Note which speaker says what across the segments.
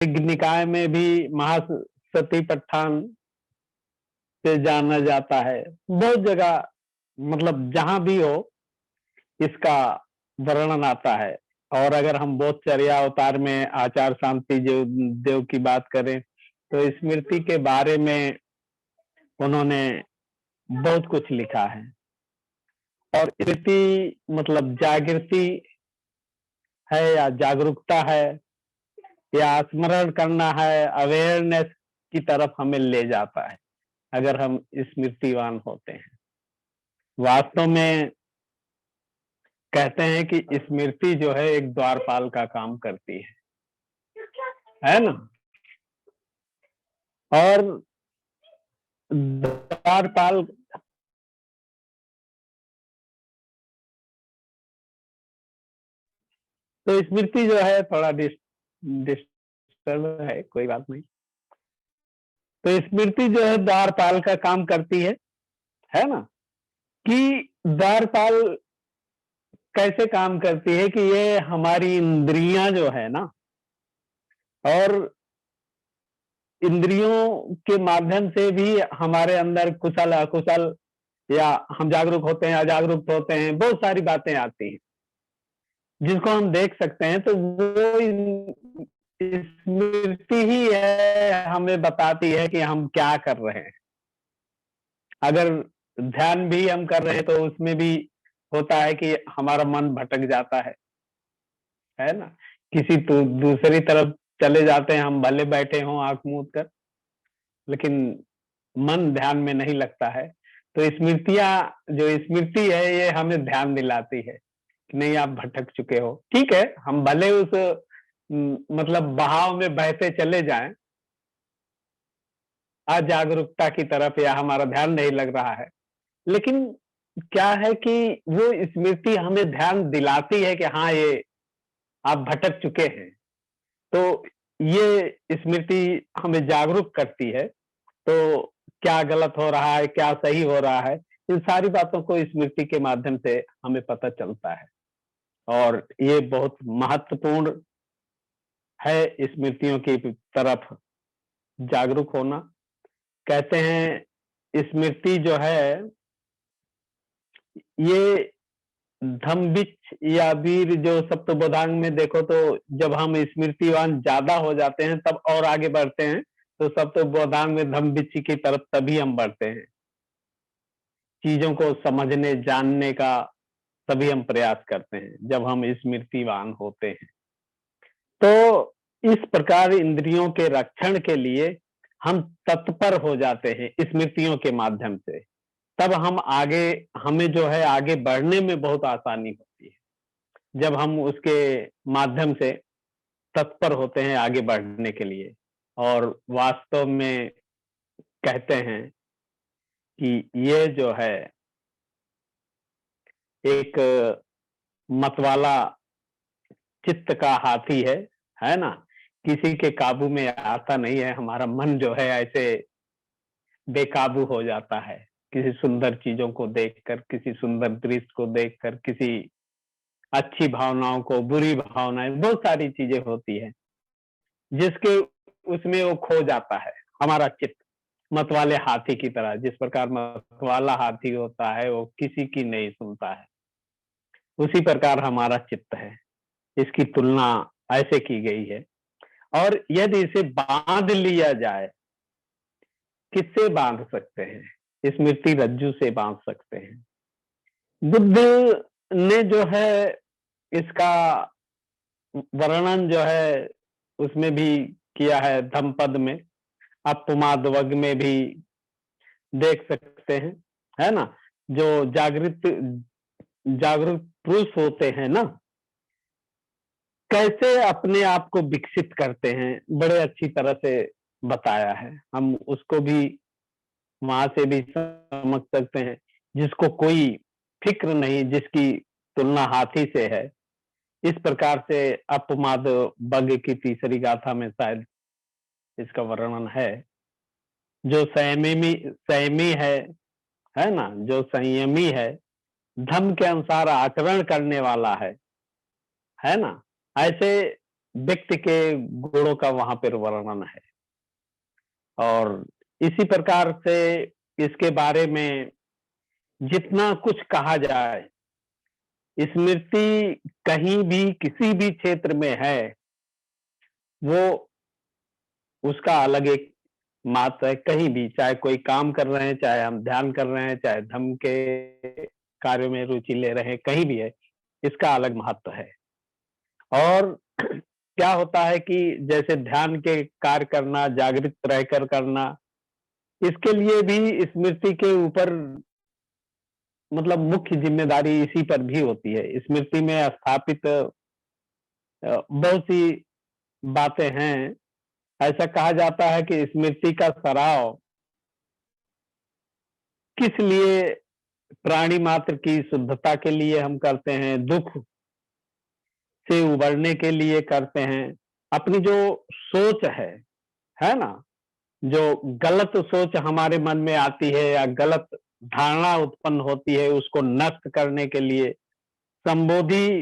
Speaker 1: निकाय में भी महासतिपट्ठान से जाना जाता है। बहुत जगह मतलब जहां भी हो इसका वर्णन आता है। और अगर हम बोधचर्या अवतार में आचार्य शांति देव की बात करें तो स्मृति के बारे में उन्होंने बहुत कुछ लिखा है। और स्मृति मतलब जागृति है या जागरूकता है या स्मरण करना है, अवेयरनेस की तरफ हमें ले जाता है अगर हम स्मृतिवान होते हैं। वास्तव में कहते हैं कि स्मृति जो है एक द्वारपाल का काम करती है ना। और द्वारपाल तो स्मृति जो है थोड़ा डिस्टर्ब है, कोई बात नहीं। तो स्मृति जो है द्वारपाल का काम करती है ना। कि द्वारपाल कैसे काम करती है कि ये हमारी इंद्रियां जो है ना, और इंद्रियों के माध्यम से भी हमारे अंदर कुशल अकुशल या हम जागरूक होते हैं अजागरूक होते हैं, बहुत सारी बातें आती हैं जिसको हम देख सकते हैं। तो वो स्मृति ही है, हमें बताती है कि हम क्या कर रहे हैं। अगर ध्यान भी हम कर रहे हैं तो उसमें भी होता है कि हमारा मन भटक जाता है ना। किसी तो दूसरी तरफ चले जाते हैं, हम भले बैठे हों आंख मूंद कर, लेकिन मन ध्यान में नहीं लगता है। तो स्मृतियां जो स्मृति है ये हमें ध्यान दिलाती है कि नहीं आप भटक चुके हो। ठीक है, हम भले उस मतलब बहाव में बहते चले जाएं अजागरूकता की तरफ या हमारा ध्यान नहीं लग रहा है, लेकिन क्या है कि वो स्मृति हमें ध्यान दिलाती है कि हाँ ये आप भटक चुके हैं। तो ये स्मृति हमें जागरूक करती है। तो क्या गलत हो रहा है, क्या सही हो रहा है, इन सारी बातों को स्मृति के माध्यम से हमें पता चलता है। और ये बहुत महत्वपूर्ण है स्मृतियों की तरफ जागरूक होना। कहते हैं स्मृति जो है ये धम्बिच या वीर जो सप्तबोधांग में देखो तो जब हम स्मृतिवान ज्यादा हो जाते हैं तब और आगे बढ़ते हैं, तो सप्तबोधांग में धम्बिच की तरफ तभी हम बढ़ते हैं। चीजों को समझने जानने का तभी हम प्रयास करते हैं जब हम स्मृतिवान होते हैं। तो इस प्रकार इंद्रियों के रक्षण के लिए हम तत्पर हो जाते हैं स्मृतियों के माध्यम से। तब हम आगे हमें जो है आगे बढ़ने में बहुत आसानी होती है जब हम उसके माध्यम से तत्पर होते हैं आगे बढ़ने के लिए। और वास्तव में कहते हैं कि ये जो है एक मतवाला चित्त का हाथी है ना। किसी के काबू में आता नहीं है। हमारा मन जो है ऐसे बेकाबू हो जाता है किसी सुंदर चीजों को देखकर, किसी सुंदर दृश्य को देखकर, किसी अच्छी भावनाओं को, बुरी भावनाएं, बहुत सारी चीजें होती है जिसके उसमें वो खो जाता है हमारा चित्त। मतवाले हाथी की तरह, जिस प्रकार मतवाला हाथी होता है वो किसी की नहीं सुनता है, उसी प्रकार हमारा चित्त है। इसकी तुलना ऐसे की गई है। और यदि इसे बांध लिया जाए, किससे बांध सकते हैं? स्मृति रज्जु से बांध सकते हैं। बुद्ध ने जो है इसका वर्णन जो है उसमें भी किया है, धम्मपद में, अपमादवग में भी देख सकते हैं, है ना। जो जागरूक पुरुष होते हैं ना, कैसे अपने आप को विकसित करते हैं, बड़े अच्छी तरह से बताया है। हम उसको भी वहां से भी समझ सकते हैं। जिसको कोई फिक्र नहीं, जिसकी तुलना हाथी से है, इस प्रकार से अपमाद बग की तीसरी गाथा में शायद इसका वर्णन है। जो संयमी है ना, जो संयमी है, धर्म के अनुसार आचरण करने वाला है ना, ऐसे व्यक्ति के गुणों का वहां पर वर्णन है। और इसी प्रकार से इसके बारे में जितना कुछ कहा जाए, स्मृति कहीं भी किसी भी क्षेत्र में है, वो उसका अलग एक महत्व है। कहीं भी, चाहे कोई काम कर रहे हैं, चाहे हम ध्यान कर रहे हैं, चाहे धर्म के कार्यों में रुचि ले रहे हैं, कहीं भी है, इसका अलग महत्व है। और क्या होता है कि जैसे ध्यान के कार्य करना, जागृत रहकर करना, इसके लिए भी स्मृति के ऊपर मतलब मुख्य जिम्मेदारी इसी पर भी होती है। स्मृति में स्थापित बहुत सी बातें हैं। ऐसा कहा जाता है कि स्मृति का सराव किस लिए, प्राणी मात्र की शुद्धता के लिए हम करते हैं, दुख से उबरने के लिए करते हैं। अपनी जो सोच है ना, जो गलत सोच हमारे मन में आती है या गलत धारणा उत्पन्न होती है, उसको नष्ट करने के लिए, संबोधि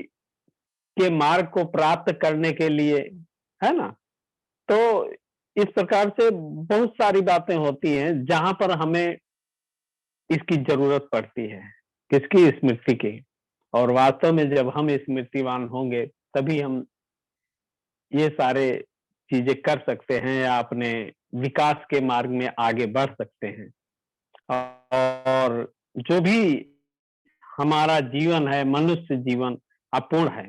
Speaker 1: के मार्ग को प्राप्त करने के लिए, है ना। तो इस प्रकार से बहुत सारी बातें होती हैं जहां पर हमें इसकी जरूरत पड़ती है। किसकी? स्मृति की। और वास्तव में जब हम स्मृतिवान होंगे, तभी हम ये सारे चीजें कर सकते हैं या अपने विकास के मार्ग में आगे बढ़ सकते हैं। और जो भी हमारा जीवन है, मनुष्य जीवन अपूर्ण है।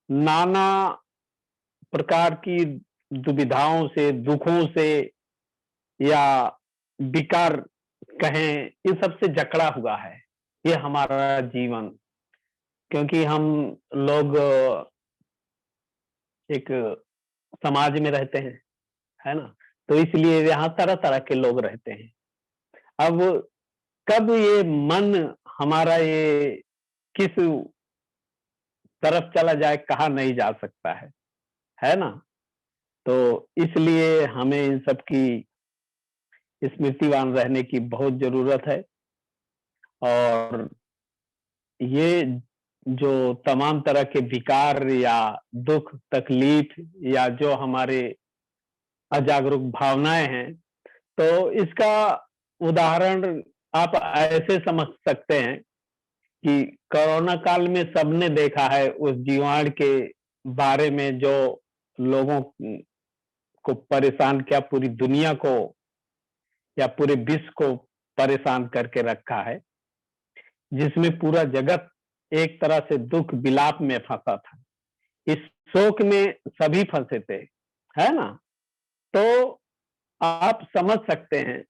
Speaker 1: नाना प्रकार की दुविधाओं से, दुखों से या विकार कहें, इन सब से जकड़ा हुआ है ये हमारा जीवन। क्योंकि हम लोग एक समाज में रहते हैं, है ना, तो इसलिए यहाँ तरह तरह के लोग रहते हैं। अब कब ये मन हमारा ये किस तरफ चला जाए, कहा नहीं जा सकता है ना। तो इसलिए हमें इन सब की स्मृतिवान रहने की बहुत जरूरत है। और ये जो तमाम तरह के विकार या दुख तकलीफ या जो हमारे अजागरूक भावनाएं हैं, तो इसका उदाहरण आप ऐसे समझ सकते हैं कि कोरोना काल में सबने देखा है उस जीवाणु के बारे में, जो लोगों को परेशान किया, पूरी दुनिया को या पूरे विश्व को परेशान करके रखा है, जिसमें पूरा जगत एक तरह से दुख विलाप में फंसा था। इस शोक में सभी फंसे थे, है ना। तो आप समझ सकते हैं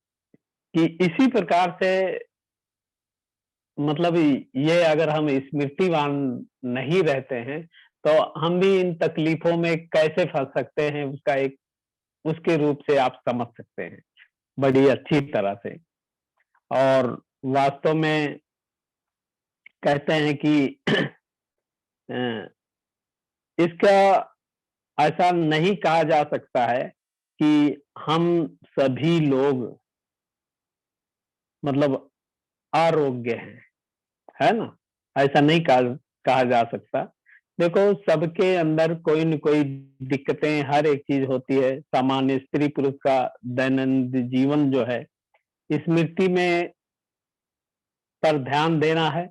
Speaker 1: कि इसी प्रकार से मतलब ये अगर हम स्मृतिवान नहीं रहते हैं, तो हम भी इन तकलीफों में कैसे फंस सकते हैं, उसका एक उसके रूप से आप समझ सकते हैं बड़ी अच्छी तरह से। और वास्तव में कहते हैं कि इसका ऐसा नहीं कहा जा सकता है कि हम सभी लोग मतलब आरोग्य हैं, है ना। ऐसा नहीं कहा जा सकता। देखो, सबके अंदर कोई न कोई दिक्कतें, हर एक चीज होती है। सामान्य स्त्री पुरुष का दैनंदिन जीवन जो है, स्मृति में पर ध्यान देना है।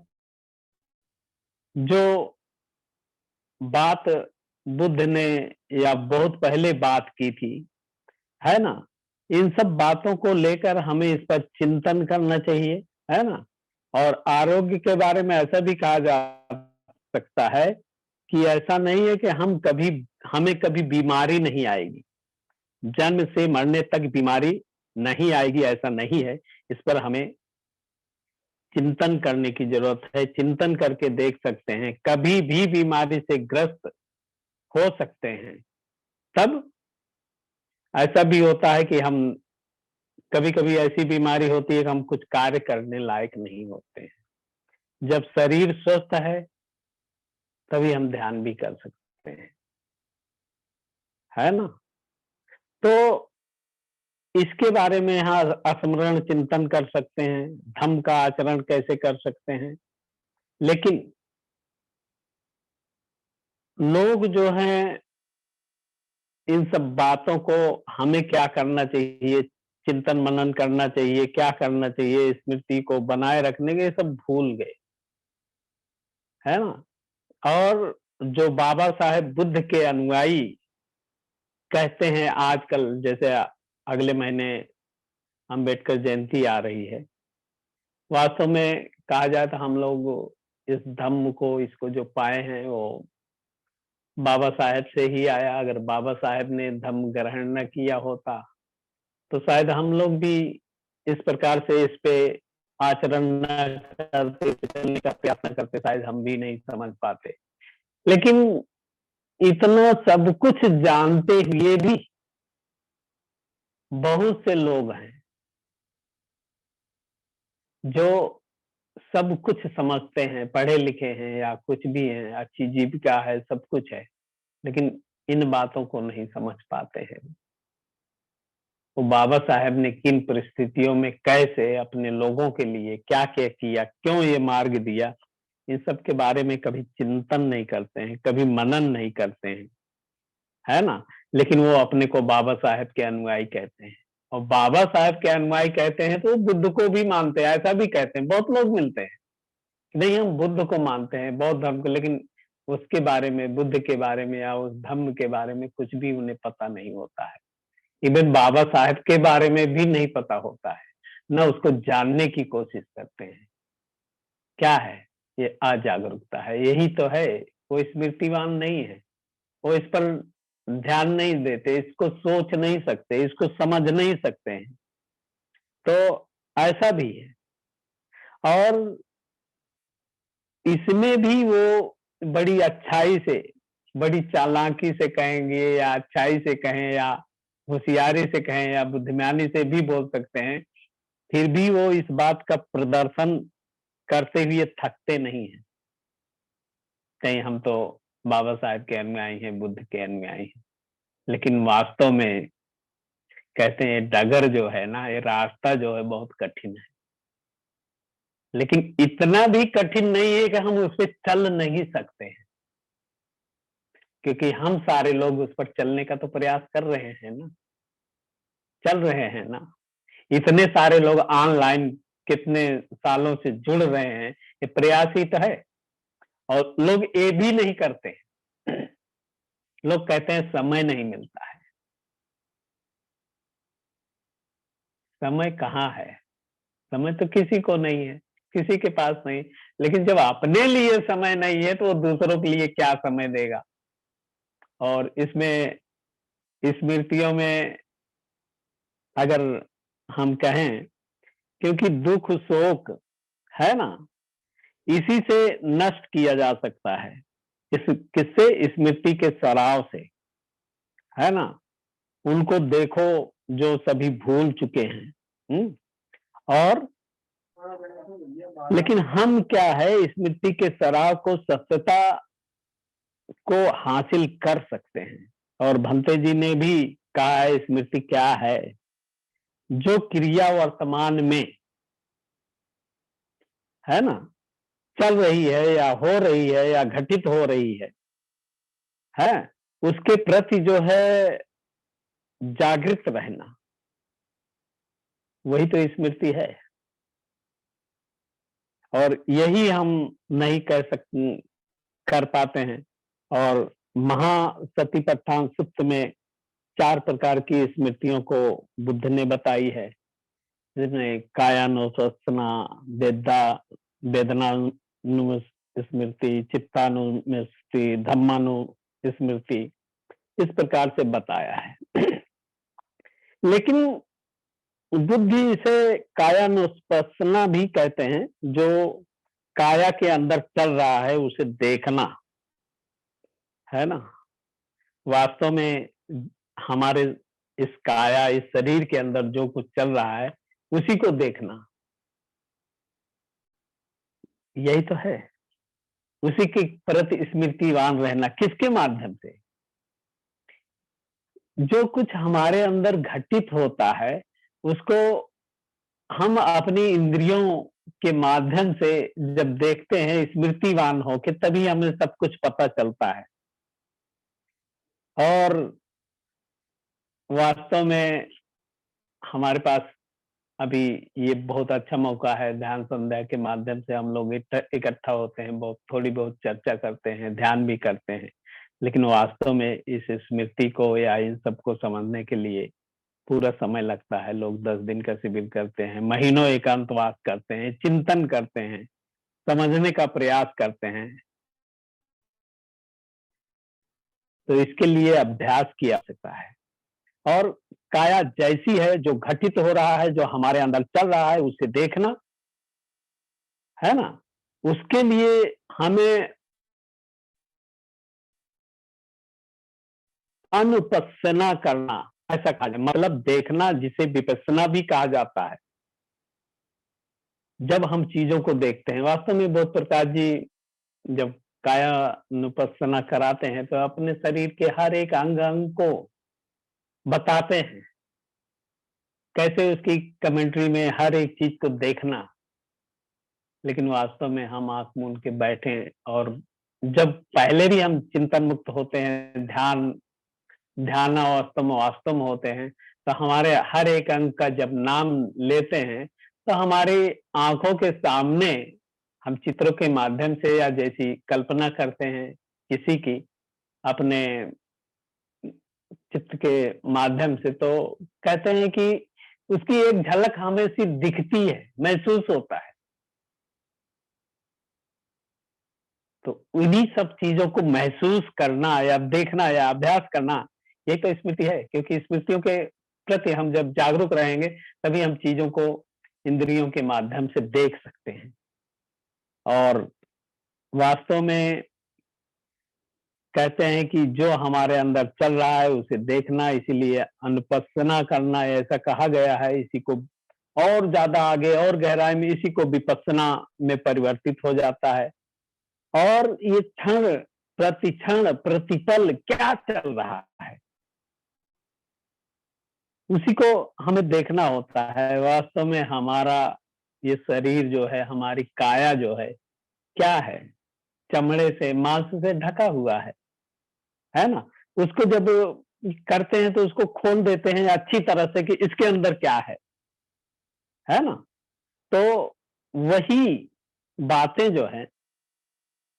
Speaker 1: जो बात बुद्ध ने या बहुत पहले बात की थी, है ना, इन सब बातों को लेकर हमें इस पर चिंतन करना चाहिए, है ना। और आरोग्य के बारे में ऐसा भी कहा जा सकता है कि ऐसा नहीं है कि हमें कभी बीमारी नहीं आएगी, जन्म से मरने तक बीमारी नहीं आएगी, ऐसा नहीं है। इस पर हमें चिंतन करने की जरूरत है। चिंतन करके देख सकते हैं, कभी भी बीमारी से ग्रस्त हो सकते हैं। तब ऐसा भी होता है कि हम कभी कभी ऐसी बीमारी होती है कि हम कुछ कार्य करने लायक नहीं होते हैं। जब शरीर स्वस्थ है, तभी हम ध्यान भी कर सकते हैं, है ना। तो इसके बारे में यहाँ स्मरण चिंतन कर सकते हैं, धम्म का आचरण कैसे कर सकते हैं। लेकिन लोग जो हैं इन सब बातों को हमें क्या करना चाहिए, चिंतन मनन करना चाहिए, क्या करना चाहिए स्मृति को बनाए रखने के, ये सब भूल गए, है ना? और जो बाबा साहेब बुद्ध के अनुयायी कहते हैं आजकल, जैसे अगले महीने अंबेडकर जयंती आ रही है, वास्तव में कहा जाए तो हम लोग इस धम्म को, इसको जो पाए हैं वो बाबा साहेब से ही आया। अगर बाबा साहेब ने धम्म ग्रहण न किया होता तो शायद हम लोग भी इस प्रकार से इस पे आचरण न करते, चलने का प्रयास न करते, शायद हम भी नहीं समझ पाते। लेकिन इतना सब कुछ जानते हुए भी बहुत से लोग हैं जो सब कुछ समझते हैं, पढ़े लिखे हैं या कुछ भी हैं, अच्छी जीविका है, सब कुछ है, लेकिन इन बातों को नहीं समझ पाते हैं। तो बाबा साहेब ने किन परिस्थितियों में कैसे अपने लोगों के लिए क्या क्या किया, क्यों ये मार्ग दिया, इन सब के बारे में कभी चिंतन नहीं करते हैं, कभी मनन नहीं करते हैं, है ना? लेकिन वो अपने को बाबा साहेब के अनुयायी कहते हैं, और बाबा साहेब के अनुयायी कहते हैं तो बुद्ध को भी मानते हैं, ऐसा भी कहते हैं। बहुत लोग मिलते हैं नहीं, हम बुद्ध को मानते हैं, बौद्ध धर्म को, लेकिन उसके बारे में, बुद्ध के बारे में या उस धर्म के बारे में कुछ भी उन्हें पता नहीं होता है। इवन बाबा साहेब के बारे में भी नहीं पता होता है, न उसको जानने की कोशिश करते हैं। क्या है ये? अजागरूकता है, यही तो है। वो स्मृतिवान नहीं है, वो इस पर ध्यान नहीं देते, इसको सोच नहीं सकते, इसको समझ नहीं सकते हैं। तो ऐसा भी है। और इसमें भी वो बड़ी अच्छाई से, बड़ी चालाकी से कहेंगे या अच्छाई से कहें या होशियारी से कहें या बुद्धिमानी से भी बोल सकते हैं, फिर भी वो इस बात का प्रदर्शन करते हुए थकते नहीं हैं। कहीं हम तो बाबा साहेब के अनुयायी हैं, बुद्ध के अनुयायी हैं, लेकिन वास्तव में कहते हैं डगर जो है ना, ये रास्ता जो है बहुत कठिन है, लेकिन इतना भी कठिन नहीं है कि हम उस पर चल नहीं सकते हैं, क्योंकि हम सारे लोग उस पर चलने का तो प्रयास कर रहे हैं ना, चल रहे हैं ना। इतने सारे लोग ऑनलाइन कितने सालों से जुड़ रहे हैं, ये प्रयास ही तो है। और लोग ये भी नहीं करते, लोग कहते हैं समय नहीं मिलता है। समय कहाँ है? समय तो किसी को नहीं है, किसी के पास नहीं। लेकिन जब अपने लिए समय नहीं है तो वो दूसरों के लिए क्या समय देगा? और इसमें स्मृतियों में अगर हम कहें, क्योंकि दुख शोक है ना, इसी से नष्ट किया जा सकता है। इस किससे? स्मृति के सराव से, है ना? उनको देखो जो सभी भूल चुके हैं। और लेकिन हम क्या है, स्मृति के सराव को, सत्यता को हासिल कर सकते हैं। और भंते जी ने भी कहा है स्मृति क्या है? जो क्रिया वर्तमान में, है ना, चल रही है या हो रही है या घटित हो रही है उसके प्रति जो है जागृत रहना, वही तो स्मृति है। और यही हम नहीं कर पाते हैं। और महासतिपट्ठान सुक्त में 4 प्रकार की स्मृतियों को बुद्ध ने बताई है, जिसमें कायानुस्मृति, वेदा वेदनानुस्मृति, चित्तानुस्मृति, धम्मानुस्मृति, इस प्रकार से बताया है। लेकिन बुद्ध इसे कायानुस्पशना भी कहते हैं, जो काया के अंदर चल रहा है उसे देखना, है ना? वास्तव में हमारे इस काया, इस शरीर के अंदर जो कुछ चल रहा है उसी को देखना, यही तो है। उसी के प्रति स्मृतिवान रहना। किसके माध्यम से? जो कुछ हमारे अंदर घटित होता है उसको हम अपनी इंद्रियों के माध्यम से जब देखते हैं स्मृतिवान हो के, तभी हमें सब कुछ पता चलता है। और वास्तव में हमारे पास अभी ये बहुत अच्छा मौका है, ध्यान संध्या के माध्यम से हम लोग इकट्ठा होते हैं, बहुत थोड़ी बहुत चर्चा करते हैं, ध्यान भी करते हैं। लेकिन वास्तव में इस स्मृति को या इन सबको समझने के लिए पूरा समय लगता है। लोग 10 दिन का शिविर करते हैं, महीनों एकांतवास करते हैं, चिंतन करते हैं, समझने का प्रयास करते हैं। तो इसके लिए अभ्यास की आवश्यकता है। और काया जैसी है, जो घटित हो रहा है, जो हमारे अंदर चल रहा है, उसे देखना, है ना? उसके लिए हमें अनुपस्सना करना, ऐसा कहा जाए, मतलब देखना, जिसे विपस्सना भी कहा जाता है। जब हम चीजों को देखते हैं, वास्तव में बोध प्रकाश जी जब कायानुपस्सना कराते हैं तो अपने शरीर के हर एक अंग अंग को बताते हैं, कैसे उसकी कमेंट्री में हर एक चीज को देखना। लेकिन वास्तव में हम आंख मूंद के बैठे, और जब पहले भी हम चिंतन मुक्त होते हैं, ध्यान अवस्था में वास्तव में होते हैं, तो हमारे हर एक अंग का जब नाम लेते हैं, तो हमारी आंखों के सामने हम चित्रों के माध्यम से या जैसी कल्पना करते हैं किसी की अपने चित्र के माध्यम से, तो कहते हैं कि उसकी एक झलक हमें सिर्फ दिखती है, महसूस होता है। तो उन्हीं सब चीजों को महसूस करना या देखना या अभ्यास करना, यही तो स्मृति है। क्योंकि स्मृतियों के प्रति हम जब जागरूक रहेंगे, तभी हम चीजों को इंद्रियों के माध्यम से देख सकते हैं। और वास्तव में कहते हैं कि जो हमारे अंदर चल रहा है उसे देखना, इसीलिए अनुपस्सना करना ऐसा कहा गया है। इसी को और ज्यादा आगे और गहराई में इसी को विपस्सना में परिवर्तित हो जाता है। और ये क्षण प्रतिपल क्या चल रहा है, उसी को हमें देखना होता है। वास्तव में हमारा ये शरीर जो है, हमारी काया जो है, क्या है? चमड़े से, मांस से ढका हुआ है ना? उसको जब करते हैं तो उसको खोल देते हैं अच्छी तरह से कि इसके अंदर क्या है ना? तो वही बातें जो है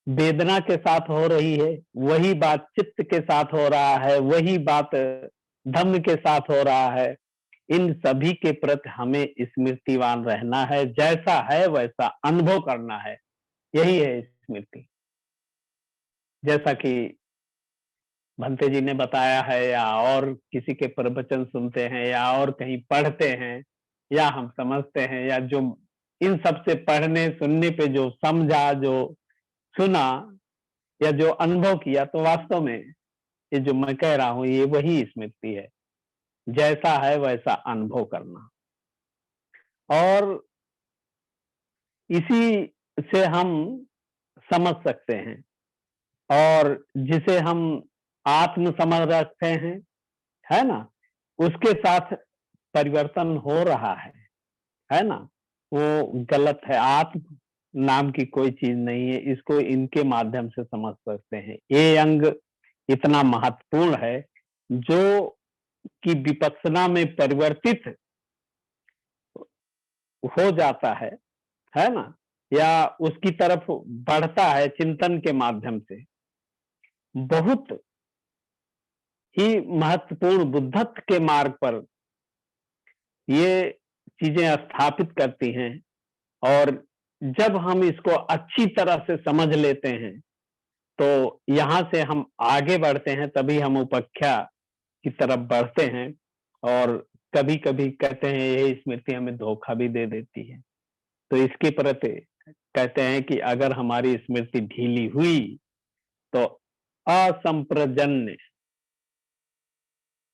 Speaker 1: वेदना के साथ हो रही है, वही बात चित्त के साथ हो रहा है, वही बात धम्म के साथ हो रहा है। इन सभी के प्रति हमें स्मृतिवान रहना है, जैसा है वैसा अनुभव करना है। यही है स्मृति। जैसा कि भंते जी ने बताया है, या और किसी के प्रवचन सुनते हैं, या और कहीं पढ़ते हैं, या हम समझते हैं, या जो इन सब से पढ़ने सुनने पे जो समझा, जो सुना, या जो अनुभव किया, तो वास्तव में ये जो मैं कह रहा हूं, ये वही स्मृति है। जैसा है वैसा अनुभव करना। और इसी से हम समझ सकते हैं, और जिसे हम आत्म समझ रखते हैं, है ना? उसके साथ परिवर्तन हो रहा है ना? वो गलत है। आत्म नाम की कोई चीज नहीं है, इसको इनके माध्यम से समझ सकते हैं। ये अंग इतना महत्वपूर्ण है, जो कि विपස්සना में परिवर्तित हो जाता है ना? या उसकी तरफ बढ़ता है चिंतन के माध्यम से। बहुत ही महत्वपूर्ण बुद्धत्व के मार्ग पर ये चीजें स्थापित करती हैं। और जब हम इसको अच्छी तरह से समझ लेते हैं, तो यहां से हम आगे बढ़ते हैं, तभी हम उपाख्या की तरफ बढ़ते हैं। और कभी कभी कहते हैं यही स्मृति हमें धोखा भी दे देती है। तो इसके प्रति कहते हैं कि अगर हमारी स्मृति ढीली हुई, तो असंप्रजन्य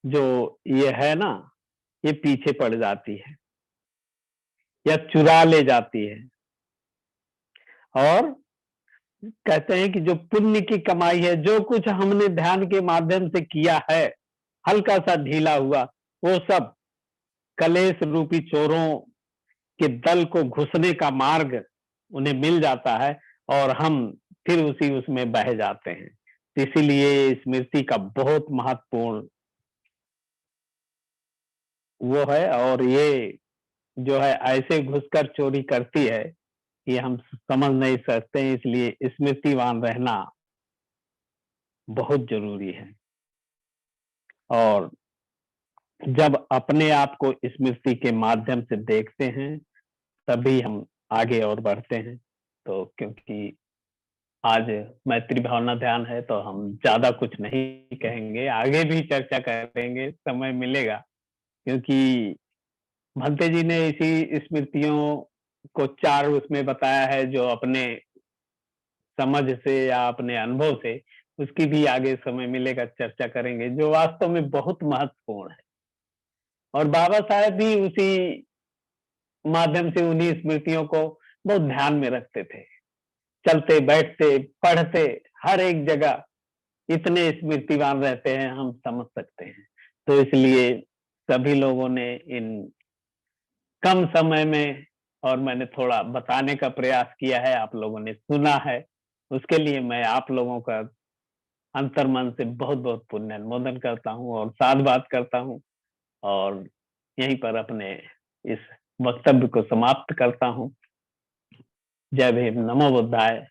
Speaker 1: जो ये है ना, ये पीछे पड़ जाती है या चुरा ले जाती है। और कहते हैं कि जो पुण्य की कमाई है, जो कुछ हमने ध्यान के माध्यम से किया है, हल्का सा ढीला हुआ, वो सब कलेश रूपी चोरों के दल को घुसने का मार्ग उन्हें मिल जाता है, और हम फिर उसी उसमें बह जाते हैं। तो इसीलिए स्मृति का बहुत महत्वपूर्ण वो है और ये जो है ऐसे घुसकर चोरी करती है, कि हम समझ नहीं सकते हैं, इसलिए स्मृतिवान रहना बहुत ज़रूरी है। और जब अपने आप को स्मृति के माध्यम से देखते हैं, तभी हम आगे और बढ़ते हैं। तो क्योंकि आज मैत्री भावना ध्यान है, तो हम ज़्यादा कुछ नहीं कहेंगे, आगे भी चर्चा करेंगे, समय मिलेगा। क्योंकि भंते जी ने इसी स्मृतियों को 4 उसमें बताया है, जो अपने समझ से या अपने अनुभव से, उसकी भी आगे समय मिलेगा चर्चा करेंगे, जो वास्तव में बहुत महत्वपूर्ण है। और बाबा साहेब भी उसी माध्यम से उन्हीं स्मृतियों को बहुत ध्यान में रखते थे। चलते, बैठते, पढ़ते, हर एक जगह इतने स्मृतिवान रहते हैं, हम समझ सकते हैं। तो इसलिए सभी लोगों ने इन कम समय में, और मैंने थोड़ा बताने का प्रयास किया है, आप लोगों ने सुना है, उसके लिए मैं आप लोगों का अंतर्मन से बहुत-बहुत पुण्य अनुमोदन करता हूँ और साधुवाद करता हूँ और यहीं पर अपने इस वक्तव्य को समाप्त करता हूँ। जय भीम, नमो बुद्धाय।